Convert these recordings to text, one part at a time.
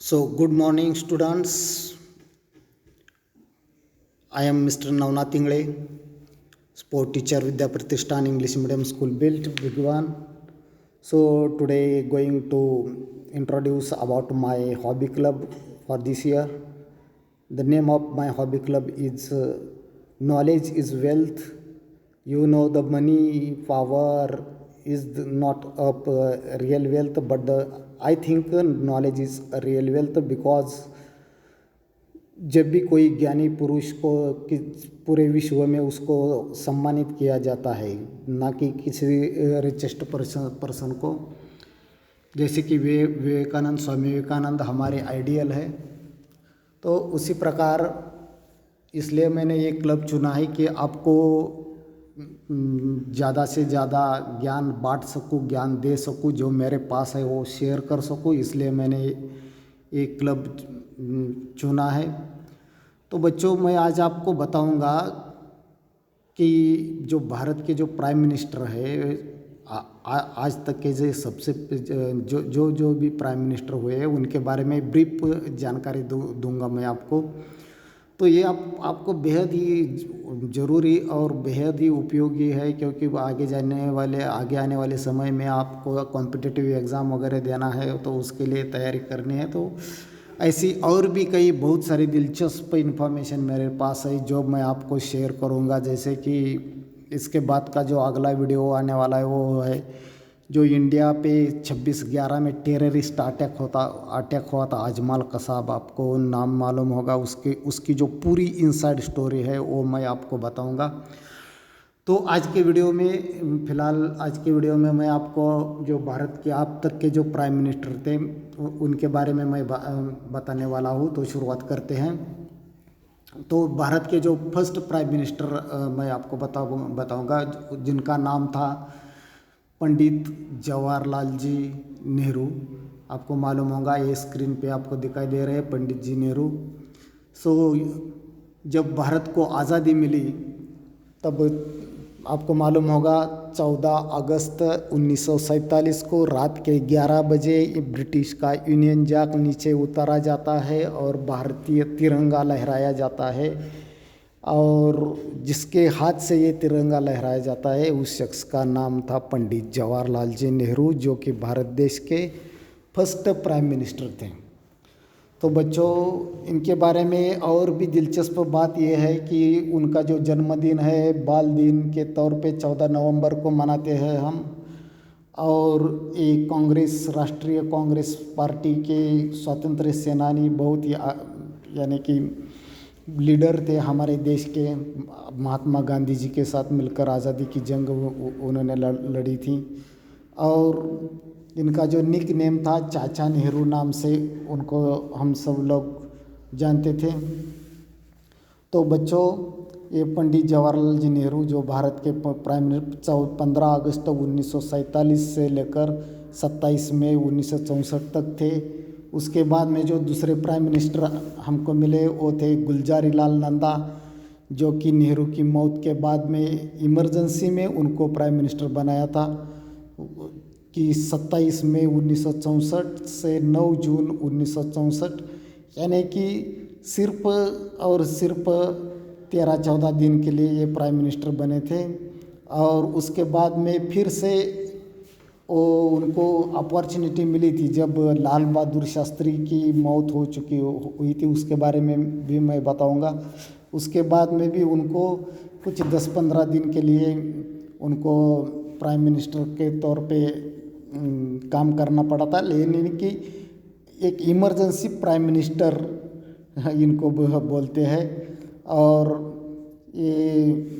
So, good morning, students. I am Mr. Navnath Ingle, sport teacher Vidya Pratishthan English Medium School built Bhigwan. So, today going to introduce about my hobby club for this year. The name of my hobby club is Knowledge is Wealth. You know, the money power is not a real wealth, but I think knowledge is a real wealth, because जब भी कोई ज्ञानी पुरुष को पूरे विश्व में उसको सम्मानित किया जाता है, ना कि किसी रिचेस्ट पर्सन को। जैसे कि विवेकानंद, स्वामी विवेकानंद हमारे आइडियल है, तो उसी प्रकार इसलिए मैंने ये क्लब चुना है कि आपको ज़्यादा से ज़्यादा ज्ञान बांट सकूँ, ज्ञान दे सकूँ, जो मेरे पास है वो शेयर कर सकूँ, इसलिए मैंने एक क्लब चुना है। तो बच्चों, मैं आज आपको बताऊंगा कि जो भारत के जो प्राइम मिनिस्टर है, आज तक के जो सबसे जो भी प्राइम मिनिस्टर हुए हैं उनके बारे में ब्रीफ जानकारी दूंगा मैं आपको। तो ये आपको बेहद ही ज़रूरी और बेहद ही उपयोगी है, क्योंकि आगे आने वाले समय में आपको कॉम्पिटिटिव एग्ज़ाम वगैरह देना है, तो उसके लिए तैयारी करनी है। तो ऐसी और भी कई बहुत सारी दिलचस्प इन्फॉर्मेशन मेरे पास है जो मैं आपको शेयर करूंगा। जैसे कि इसके बाद का जो अगला वीडियो आने वाला है वो है जो इंडिया पे 26/11 में टेररिस्ट अटैक हुआ था, अजमल कसाब, आपको नाम मालूम होगा। उसकी जो पूरी इनसाइड स्टोरी है वो मैं आपको बताऊंगा। तो आज के वीडियो में मैं आपको जो भारत के अब तक के जो प्राइम मिनिस्टर थे उनके बारे में मैं बताने वाला हूँ। तो शुरुआत करते हैं। तो भारत के जो फर्स्ट प्राइम मिनिस्टर मैं आपको बताऊंगा, जिनका नाम था पंडित जवाहरलाल जी नेहरू। आपको मालूम होगा, ये स्क्रीन पे आपको दिखाई दे रहे हैं पंडित जी नेहरू। जब भारत को आज़ादी मिली तब आपको मालूम होगा 14 अगस्त 1947 को रात के 11 बजे ब्रिटिश का यूनियन जैक नीचे उतारा जाता है और भारतीय तिरंगा लहराया जाता है। और जिसके हाथ से ये तिरंगा लहराया जाता है उस शख्स का नाम था पंडित जवाहरलाल जी नेहरू, जो कि भारत देश के फर्स्ट प्राइम मिनिस्टर थे। तो बच्चों, इनके बारे में और भी दिलचस्प बात यह है कि उनका जो जन्मदिन है बाल दिन के तौर पे 14 नवंबर को मनाते हैं हम। और एक राष्ट्रीय कांग्रेस पार्टी के स्वतंत्र सेनानी, बहुत ही यानी कि लीडर थे हमारे देश के, महात्मा गांधी जी के साथ मिलकर आज़ादी की जंग उन्होंने लड़ी थी। और इनका जो निक नेम था चाचा नेहरू नाम से उनको हम सब लोग जानते थे। तो बच्चों, ये पंडित जवाहरलाल जी नेहरू जो भारत के प्राइम मिनिस्टर 15 अगस्त 1947 से लेकर 27 मई 1964 तक थे। उसके बाद में जो दूसरे प्राइम मिनिस्टर हमको मिले वो थे गुलजारी लाल नंदा, जो कि नेहरू की मौत के बाद में इमरजेंसी में उनको प्राइम मिनिस्टर बनाया था कि 27 मई 1964 से 9 जून 1964, यानी कि सिर्फ और सिर्फ 13-14 दिन के लिए ये प्राइम मिनिस्टर बने थे। और उसके बाद में फिर से उनको अपॉर्चुनिटी मिली थी जब लाल बहादुर शास्त्री की मौत हुई थी, उसके बारे में भी मैं बताऊंगा। उसके बाद में भी उनको कुछ 10-15 दिन के लिए उनको प्राइम मिनिस्टर के तौर पे काम करना पड़ा था, लेकिन कि एक इमरजेंसी प्राइम मिनिस्टर इनको बोलते हैं। और ये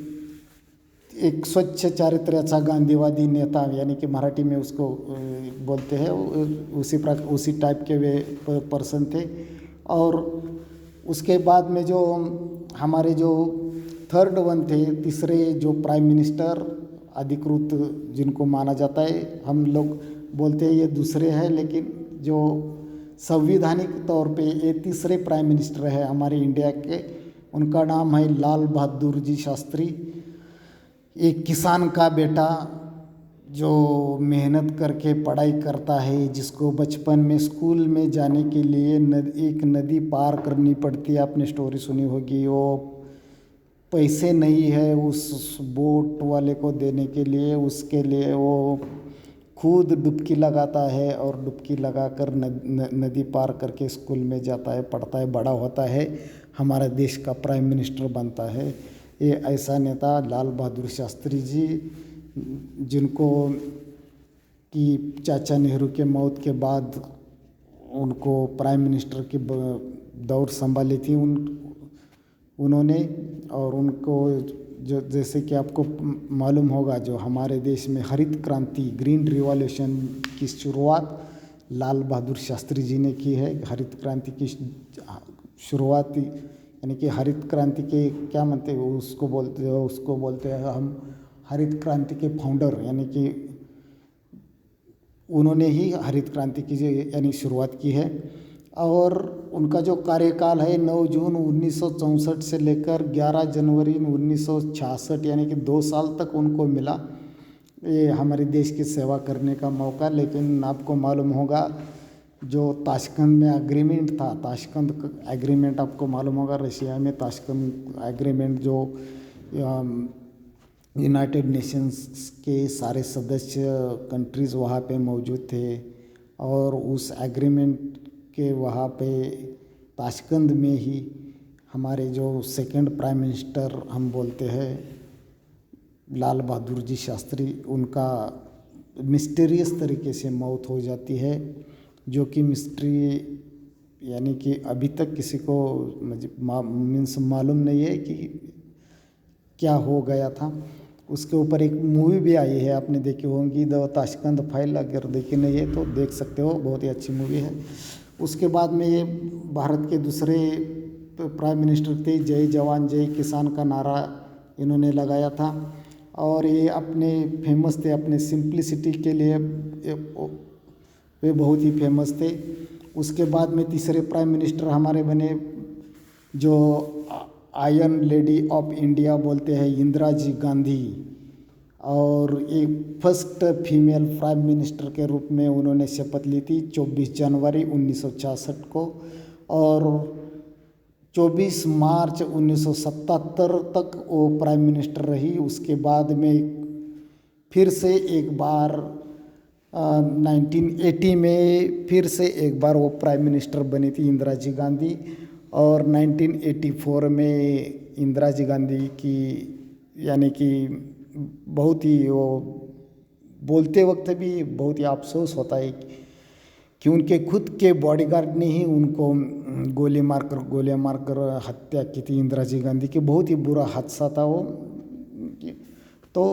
एक स्वच्छ चारित्र्याचा गांधीवादी नेता, यानी कि मराठी में उसको बोलते हैं, उसी टाइप के वे पर्सन थे। और उसके बाद में जो हमारे जो थर्ड वन थे, तीसरे जो प्राइम मिनिस्टर अधिकृत जिनको माना जाता है, हम लोग बोलते हैं ये दूसरे हैं, लेकिन जो संवैधानिक तौर पे ये तीसरे प्राइम मिनिस्टर है हमारे इंडिया के, उनका नाम है लाल बहादुर जी शास्त्री। एक किसान का बेटा, जो मेहनत करके पढ़ाई करता है, जिसको बचपन में स्कूल में जाने के लिए एक नदी पार करनी पड़ती है, आपने स्टोरी सुनी होगी। वो पैसे नहीं है उस बोट वाले को देने के लिए, उसके लिए वो खुद डुबकी लगाता है और डुबकी लगाकर नदी पार करके स्कूल में जाता है, पढ़ता है, बड़ा होता है, हमारे देश का प्राइम मिनिस्टर बनता है। ये ऐसा नेता लाल बहादुर शास्त्री जी, जिनको कि चाचा नेहरू के मौत के बाद उनको प्राइम मिनिस्टर की दौर संभाली थी उन्होंने। और उनको जो जैसे कि आपको मालूम होगा, जो हमारे देश में हरित क्रांति, ग्रीन रिवॉल्यूशन की शुरुआत लाल बहादुर शास्त्री जी ने की है। हरित क्रांति की शुरुआत यानी कि हरित क्रांति के क्या मानते हैं उसको बोलते हैं हम हरित क्रांति के फाउंडर, यानी कि उन्होंने ही हरित क्रांति की यानी शुरुआत की है। और उनका जो कार्यकाल है 9 जून 1964 से लेकर 11 जनवरी 1966 यानी कि 2 साल तक उनको मिला ये हमारे देश की सेवा करने का मौका। लेकिन आपको मालूम होगा जो ताशकंद में एग्रीमेंट था, ताशकंद एग्रीमेंट आपको मालूम होगा, रशिया में ताशकंद एग्रीमेंट जो यूनाइटेड नेशंस के सारे सदस्य कंट्रीज़ वहाँ पे मौजूद थे। और उस एग्रीमेंट के वहाँ पे ताशकंद में ही हमारे जो सेकंड प्राइम मिनिस्टर हम बोलते हैं लाल बहादुर जी शास्त्री, उनका मिस्टीरियस तरीके से मौत हो जाती है, जो कि मिस्ट्री यानी कि अभी तक किसी को मीन्स मालूम नहीं है कि क्या हो गया था। उसके ऊपर एक मूवी भी आई है, आपने देखी होंगी, द ताशकंद फाइल। अगर देखी नहीं है तो देख सकते हो, बहुत ही अच्छी मूवी है। उसके बाद में ये भारत के दूसरे प्राइम मिनिस्टर थे, जय जवान जय किसान का नारा इन्होंने लगाया था। और ये अपने फेमस थे, अपने सिंप्लिसिटी के लिए वे बहुत ही फेमस थे। उसके बाद में तीसरे प्राइम मिनिस्टर हमारे बने जो आयरन लेडी ऑफ इंडिया बोलते हैं, इंदिरा जी गांधी। और एक फर्स्ट फीमेल प्राइम मिनिस्टर के रूप में उन्होंने शपथ ली थी 24 जनवरी 1966 को। और 24 मार्च 1977 तक वो प्राइम मिनिस्टर रही। उसके बाद में फिर से एक बार 1980 में फिर से एक बार वो प्राइम मिनिस्टर बनी थी इंदिरा जी गांधी। और 1984 में इंदिरा जी गांधी की यानी कि बहुत ही वो बोलते वक्त भी बहुत ही अफसोस होता है कि उनके खुद के बॉडीगार्ड ने ही उनको गोलियां मारकर हत्या की थी इंदिरा जी गांधी की। बहुत ही बुरा हादसा था वो। तो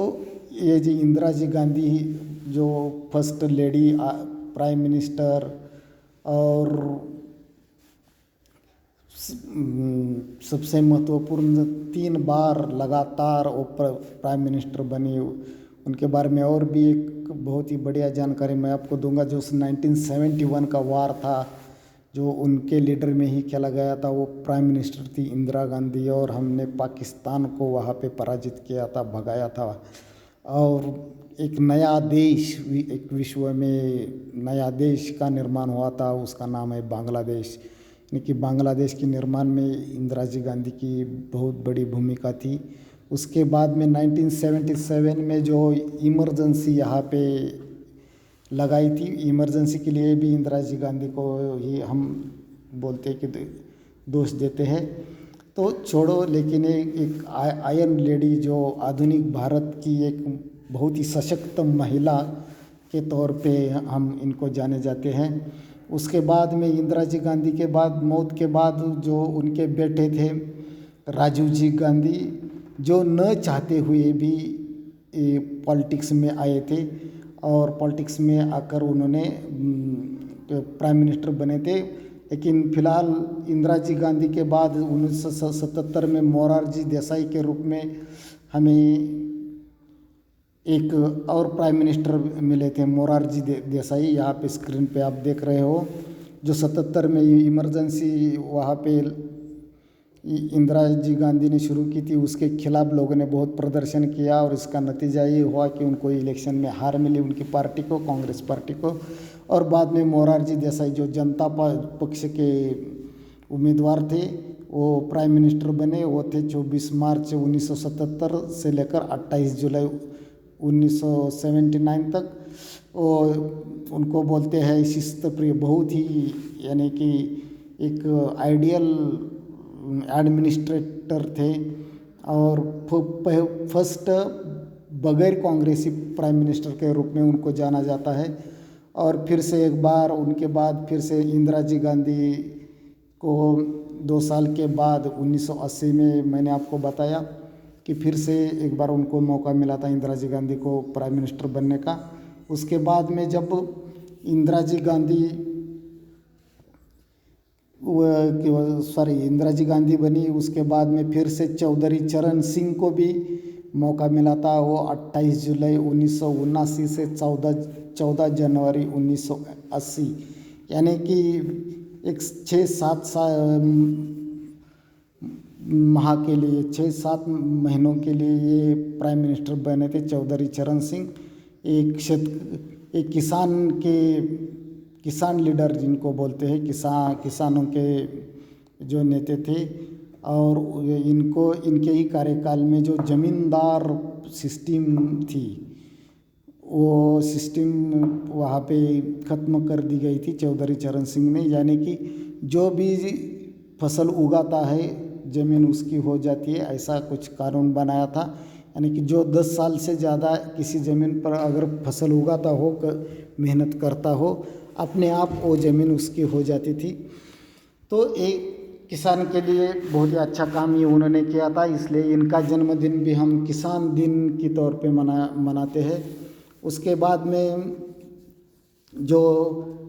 ये जी इंदिरा जी गांधी जो फर्स्ट लेडी प्राइम मिनिस्टर और सबसे महत्वपूर्ण 3 बार लगातार वो प्राइम मिनिस्टर बनी, उनके बारे में और भी एक बहुत ही बढ़िया जानकारी मैं आपको दूंगा। जो 1971 का वार था जो उनके लीडर में ही खेला गया था, वो प्राइम मिनिस्टर थी इंदिरा गांधी। और हमने पाकिस्तान को वहाँ पे पराजित किया था, भगाया था। और एक नया देश, एक विश्व में नया देश का निर्माण हुआ था, उसका नाम है बांग्लादेश। यानी कि बांग्लादेश के निर्माण में इंदिरा जी गांधी की बहुत बड़ी भूमिका थी। उसके बाद में 1977 में जो इमरजेंसी यहाँ पे लगाई थी, इमरजेंसी के लिए भी इंदिरा जी गांधी को ही हम बोलते हैं कि दोष देते हैं। तो छोड़ो, लेकिन एक आयरन लेडी जो आधुनिक भारत की एक बहुत ही सशक्त महिला के तौर पे हम इनको जाने जाते हैं। उसके बाद में इंदिरा जी गांधी के बाद मौत के बाद जो उनके बेटे थे राजीव जी गांधी, जो न चाहते हुए भी पॉलिटिक्स में आए थे और पॉलिटिक्स में आकर उन्होंने प्राइम मिनिस्टर बने थे। लेकिन फिलहाल इंदिरा जी गांधी के बाद 1977 में मोरारजी देसाई के रूप में हमें एक और प्राइम मिनिस्टर मिले थे, मोरारजी देसाई। यहाँ पे स्क्रीन पे आप देख रहे हो, जो 77 में इमरजेंसी वहाँ पे इंदिरा जी गांधी ने शुरू की थी, उसके खिलाफ लोगों ने बहुत प्रदर्शन किया और इसका नतीजा ये हुआ कि उनको इलेक्शन में हार मिली, उनकी पार्टी को, कांग्रेस पार्टी को। और बाद में मोरारजी देसाई जो जनता पक्ष के उम्मीदवार थे वो प्राइम मिनिस्टर बने। वो थे 24 मार्च 1977 से लेकर 28 जुलाई 1979 तक। वो उनको बोलते हैं शिस्त प्रिय, बहुत ही यानी कि एक आइडियल एडमिनिस्ट्रेटर थे और फर्स्ट बगैर कांग्रेसी प्राइम मिनिस्टर के रूप में उनको जाना जाता है। और फिर से एक बार उनके बाद फिर से इंदिरा जी गांधी को 2 साल के बाद 1980 में मैंने आपको बताया कि फिर से एक बार उनको मौका मिला था इंदिरा जी गांधी को प्राइम मिनिस्टर बनने का। उसके बाद में जब इंदिरा जी गांधी बनी, उसके बाद में फिर से चौधरी चरण सिंह को भी मौका मिला था। वो 28 जुलाई 1979 से 14 जनवरी 1980 यानी कि एक 6-7 माह के लिए, 6-7 महीनों के लिए ये प्राइम मिनिस्टर बने थे चौधरी चरण सिंह। एक किसान लीडर जिनको बोलते हैं, किसानों के जो नेता थे। और इनके ही कार्यकाल में जो जमींदार सिस्टम थी वो सिस्टम वहाँ पे ख़त्म कर दी गई थी चौधरी चरण सिंह ने। यानी कि जो भी फसल उगाता है ज़मीन उसकी हो जाती है, ऐसा कुछ कानून बनाया था। यानी कि जो 10 साल से ज़्यादा किसी ज़मीन पर अगर फसल उगाता हो, मेहनत करता हो, अपने आप वो ज़मीन उसकी हो जाती थी। तो एक किसान के लिए बहुत ही अच्छा काम ये उन्होंने किया था, इसलिए इनका जन्मदिन भी हम किसान दिन के तौर पे मनाते हैं। उसके बाद में जो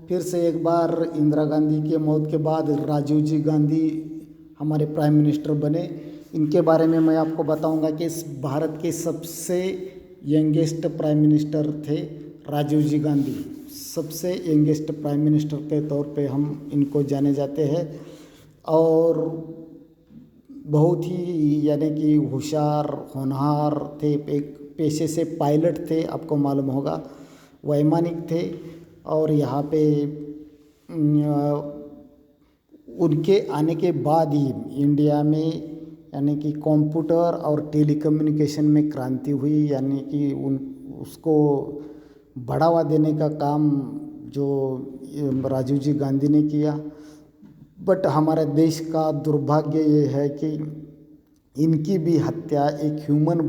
फिर से एक बार इंदिरा गांधी के मौत के बाद राजीव जी गांधी हमारे प्राइम मिनिस्टर बने। इनके बारे में मैं आपको बताऊंगा कि इस भारत के सबसे यंगेस्ट प्राइम मिनिस्टर थे राजीव जी गांधी। सबसे यंगेस्ट प्राइम मिनिस्टर के तौर पे हम इनको जाने जाते हैं। और बहुत ही यानी कि होशियार, होनहार थे, एक पेशे से पायलट थे, आपको मालूम होगा, वैमानिक थे। और यहाँ पे उनके आने के बाद ही इंडिया में यानी कि कंप्यूटर और टेलीकम्युनिकेशन में क्रांति हुई। यानी कि उसको बढ़ावा देने का काम जो राजीव जी गांधी ने किया। बट हमारे देश का दुर्भाग्य ये है कि इनकी भी हत्या एक ह्यूमन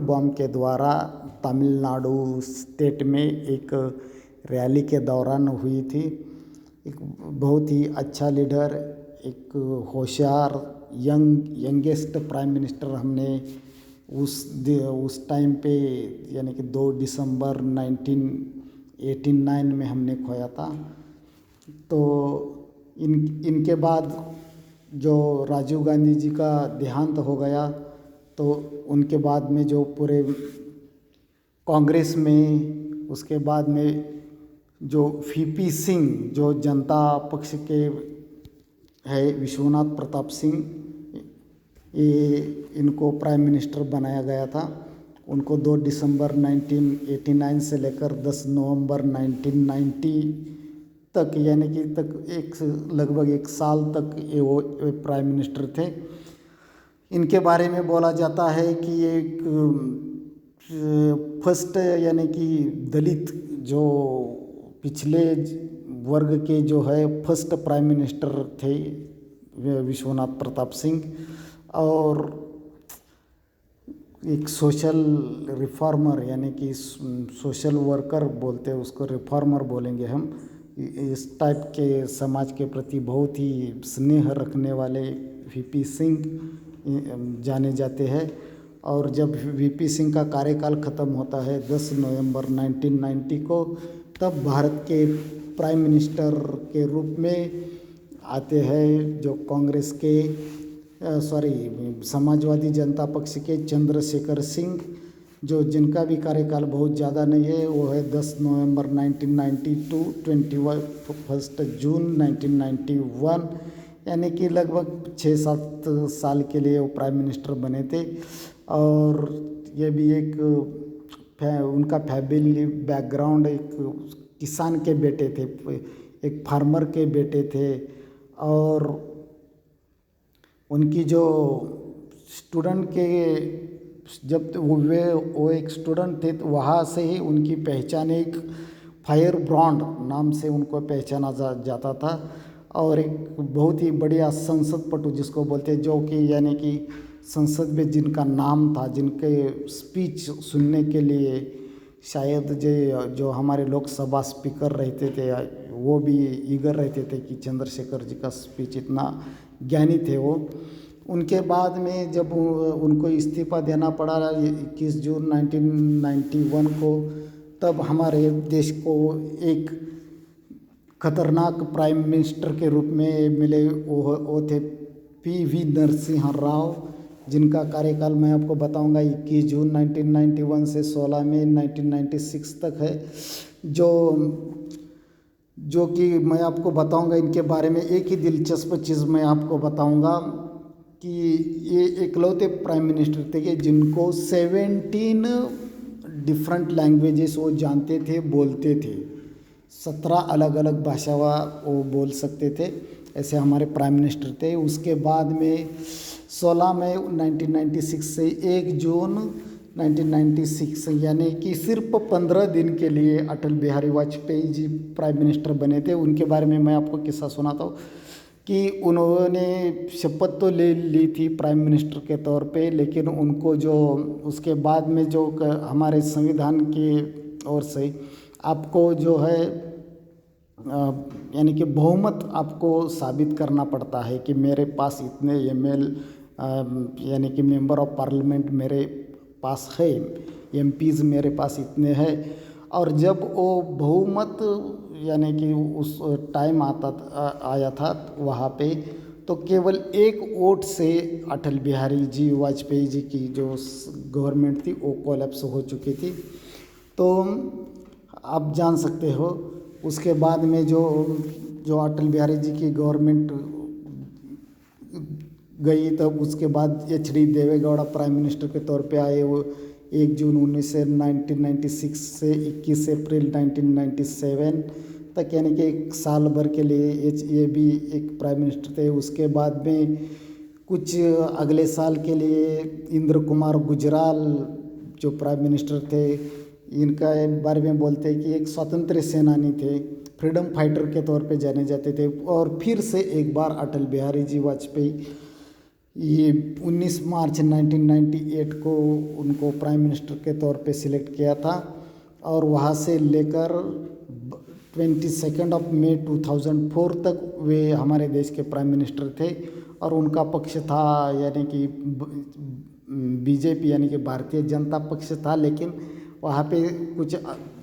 बम के द्वारा तमिलनाडु स्टेट में एक रैली के दौरान हुई थी। एक बहुत ही अच्छा लीडर, एक होशियार यंगेस्ट प्राइम मिनिस्टर हमने उस टाइम पे यानी कि 2 दिसंबर 1989 में हमने खोया था। तो इनके बाद जो राजीव गांधी जी का देहांत हो गया, तो उनके बाद में जो पूरे कांग्रेस में, उसके बाद में जो वीपी सिंह जो जनता पक्ष के है, विश्वनाथ प्रताप सिंह, ये इनको प्राइम मिनिस्टर बनाया गया था। उनको 2 दिसंबर 1989 से लेकर 10 नवंबर 1990 तक यानी कि लगभग 1 साल तक वो प्राइम मिनिस्टर थे। इनके बारे में बोला जाता है कि एक फर्स्ट यानी कि दलित जो पिछले वर्ग के जो है फर्स्ट प्राइम मिनिस्टर थे विश्वनाथ प्रताप सिंह। और एक सोशल रिफॉर्मर यानी कि सोशल वर्कर बोलते हैं उसको, रिफॉर्मर बोलेंगे हम। इस टाइप के समाज के प्रति बहुत ही स्नेह रखने वाले वीपी सिंह जाने जाते हैं। और जब वीपी सिंह का कार्यकाल ख़त्म होता है 10 नवंबर 1990 को, तब भारत के प्राइम मिनिस्टर के रूप में आते हैं जो कांग्रेस के समाजवादी जनता पक्ष के चंद्रशेखर सिंह, जो जिनका भी कार्यकाल बहुत ज़्यादा नहीं है। वो है 10 नवंबर 1990 टू 21 जून 1991 यानी कि लगभग 6-7 साल के लिए वो प्राइम मिनिस्टर बने थे। और ये भी एक उनका फैमिली बैकग्राउंड एक किसान के बेटे थे, एक फार्मर के बेटे थे। और उनकी जो स्टूडेंट के जब वो एक स्टूडेंट थे तो वहाँ से ही उनकी पहचान एक फायर ब्रांड नाम से उनको पहचाना जाता था। और एक बहुत ही बढ़िया संसद पटु जिसको बोलते हैं, जो कि यानी कि संसद में जिनका नाम था, जिनके स्पीच सुनने के लिए शायद जो हमारे लोकसभा स्पीकर रहते थे वो भी ईगर रहते थे कि चंद्रशेखर जी का स्पीच, इतना ज्ञानी थे वो। उनके बाद में जब उनको इस्तीफा देना पड़ा 21 जून 1991 को, तब हमारे देश को एक खतरनाक प्राइम मिनिस्टर के रूप में मिले। वो थे PV नरसिम्हा राव, जिनका कार्यकाल मैं आपको बताऊंगा 21 जून 1991 से 16 मई 1996 तक है। जो कि मैं आपको बताऊंगा इनके बारे में। एक ही दिलचस्प चीज़ मैं आपको बताऊंगा कि ये इकलौते प्राइम मिनिस्टर थे कि जिनको 17 डिफरेंट लैंग्वेजेस वो जानते थे, बोलते थे। 17 अलग अलग भाषा वो बोल सकते थे, ऐसे हमारे प्राइम मिनिस्टर थे। उसके बाद में 16 मई 1996 से 1 जून 1996 यानी कि सिर्फ 15 दिन के लिए अटल बिहारी वाजपेयी जी प्राइम मिनिस्टर बने थे। उनके बारे में मैं आपको किस्सा सुनाता हूँ कि उन्होंने शपथ तो ले ली थी प्राइम मिनिस्टर के तौर पे, लेकिन उनको जो उसके बाद में जो हमारे संविधान की ओर से आपको जो है यानी कि बहुमत आपको साबित करना पड़ता है कि मेरे पास इतने ML यानी कि मेंबर ऑफ पार्लियामेंट मेरे पास है, MPs मेरे पास इतने हैं। और जब वो बहुमत यानी कि उस टाइम आया था वहाँ पे, तो केवल एक वोट से अटल बिहारी जी वाजपेयी जी की जो गवर्नमेंट थी वो कोलैप्स हो चुकी थी। तो आप जान सकते हो उसके बाद में जो अटल बिहारी जी की गवर्नमेंट गई, तब उसके बाद HD देवेगौड़ा प्राइम मिनिस्टर के तौर पे आए। वो 1 जून 1996 से 21 अप्रैल 1997 तक यानी कि 1 साल भर के लिए ये भी एक प्राइम मिनिस्टर थे। उसके बाद में कुछ अगले साल के लिए इंद्र कुमार गुजराल जो प्राइम मिनिस्टर थे, इनका बारे में बोलते हैं कि एक स्वतंत्र सेनानी थे, फ्रीडम फाइटर के तौर पे जाने जाते थे। और फिर से एक बार अटल बिहारी जी वाजपेयी ये 19 मार्च 1998 को उनको प्राइम मिनिस्टर के तौर पे सिलेक्ट किया था। और वहाँ से लेकर 22 मई 2004 तक वे हमारे देश के प्राइम मिनिस्टर थे। और उनका पक्ष था यानी कि BJP यानी कि भारतीय जनता पक्ष था, लेकिन वहाँ पे कुछ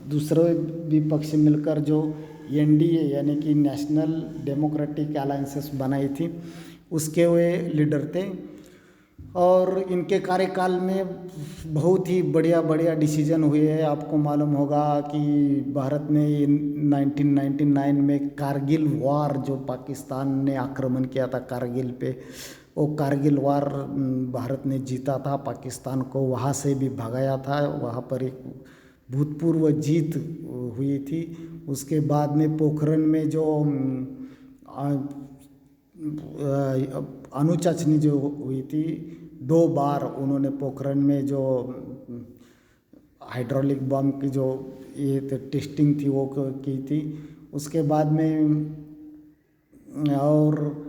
दूसरे भी पक्ष मिलकर जो NDA यानी कि नेशनल डेमोक्रेटिक अलायंसेस बनाई थी, उसके वे लीडर थे। और इनके कार्यकाल में बहुत ही बढ़िया डिसीजन हुए हैं। आपको मालूम होगा कि भारत ने 1999 में कारगिल वार, जो पाकिस्तान ने आक्रमण किया था कारगिल पे, वो कारगिल वार भारत ने जीता था, पाकिस्तान को वहाँ से भी भगाया था। वहाँ पर एक भूतपूर्व जीत हुई थी। उसके बाद में पोखरण में जो अणुचाचनी जो हुई थी 2 बार, उन्होंने पोखरण में जो हाइड्रोलिक बम की जो ये टेस्टिंग थी वो की थी। उसके बाद में और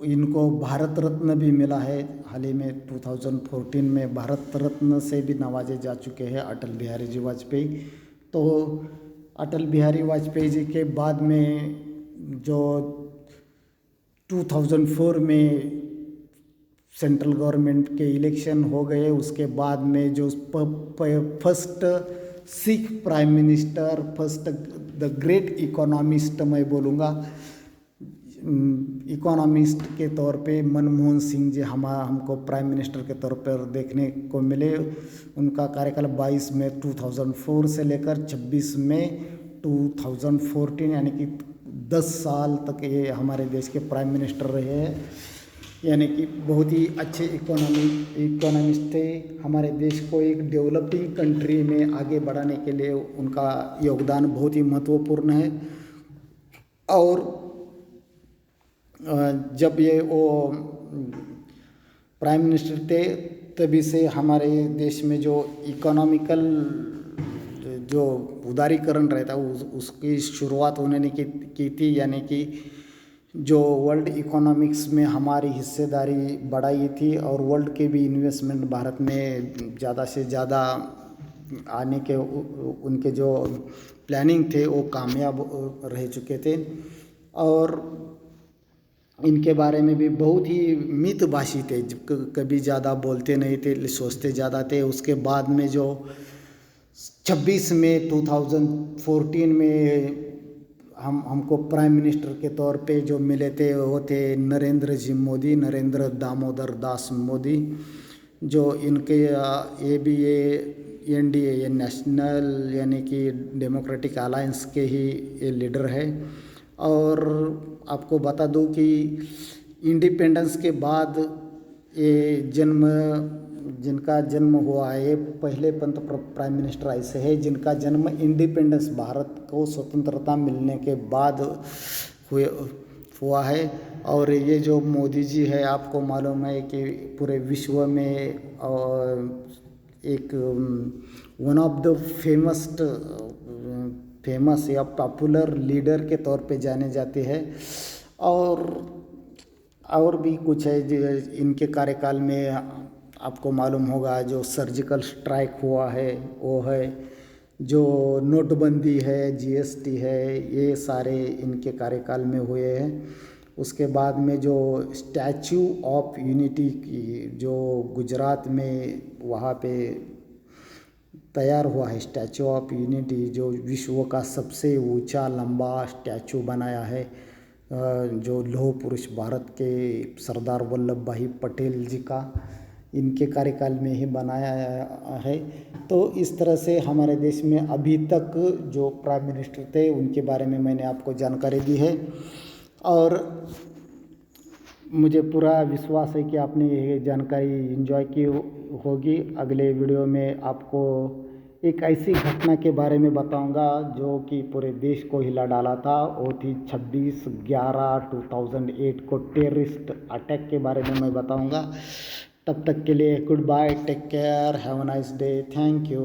इनको भारत रत्न भी मिला है। हाल ही में 2014 में भारत रत्न से भी नवाजे जा चुके हैं अटल बिहारी जी वाजपेयी। तो अटल बिहारी वाजपेयी जी के बाद में जो 2004 में सेंट्रल गवर्नमेंट के इलेक्शन हो गए, उसके बाद में जो first Sikh prime minister, first the great economist मैं बोलूँगा, इकोनॉमिस्ट के तौर पे मनमोहन सिंह जी हमको प्राइम मिनिस्टर के तौर पर देखने को मिले। उनका कार्यकाल 22 मई 2004 से लेकर 26 मई 2014 यानी कि 10 साल तक ये हमारे देश के प्राइम मिनिस्टर रहे हैं, यानी कि बहुत ही अच्छे इकोनॉमिस्ट थे। हमारे देश को एक डेवलपिंग कंट्री में आगे बढ़ाने के लिए उनका योगदान बहुत ही महत्वपूर्ण है। और जब ये वो प्राइम मिनिस्टर थे तभी से हमारे देश में जो इकोनॉमिकल जो उदारीकरण रहता है उसकी शुरुआत उन्होंने की थी, यानी कि जो वर्ल्ड इकोनॉमिक्स में हमारी हिस्सेदारी बढ़ाई थी और वर्ल्ड के भी इन्वेस्टमेंट भारत में ज़्यादा से ज़्यादा आने के उनके जो प्लानिंग थे वो कामयाब रह चुके थे। और इनके बारे में भी बहुत ही मितभाषी थे, कभी ज़्यादा बोलते नहीं थे, सोचते ज़्यादा थे। उसके बाद में जो 26 मई 2014 में हमको प्राइम मिनिस्टर के तौर पे जो मिले थे वो थे नरेंद्र दामोदर दास मोदी, जो इनके NDA नेशनल यानी कि डेमोक्रेटिक अलायंस के ही ये लीडर है। और आपको बता दूं कि इंडिपेंडेंस के बाद ये जिनका जन्म हुआ है, ये पहले प्राइम मिनिस्टर ऐसे हैं जिनका जन्म इंडिपेंडेंस भारत को स्वतंत्रता मिलने के बाद हुआ है। और ये जो मोदी जी है, आपको मालूम है कि पूरे विश्व में एक वन ऑफ द फेमस या पॉपुलर लीडर के तौर पे जाने जाते हैं। और भी कुछ है जो इनके कार्यकाल में आपको मालूम होगा, जो सर्जिकल स्ट्राइक हुआ है वो है, जो नोटबंदी है, GST है, ये सारे इनके कार्यकाल में हुए हैं। उसके बाद में जो स्टैचू ऑफ यूनिटी की जो गुजरात में वहाँ पे तैयार हुआ है, स्टैचू ऑफ यूनिटी जो विश्व का सबसे ऊंचा लंबा स्टैचू बनाया है, जो लौह पुरुष भारत के सरदार वल्लभ भाई पटेल जी का इनके कार्यकाल में ही बनाया है। तो इस तरह से हमारे देश में अभी तक जो प्राइम मिनिस्टर थे उनके बारे में मैंने आपको जानकारी दी है। और मुझे पूरा विश्वास है कि आपने ये जानकारी एंजॉय की होगी। अगले वीडियो में आपको एक ऐसी घटना के बारे में बताऊंगा जो कि पूरे देश को हिला डाला था। वो थी 26/11/2008 को टेररिस्ट अटैक के बारे में मैं बताऊंगा। तब तक के लिए good bye, take care, have a nice day, thank you.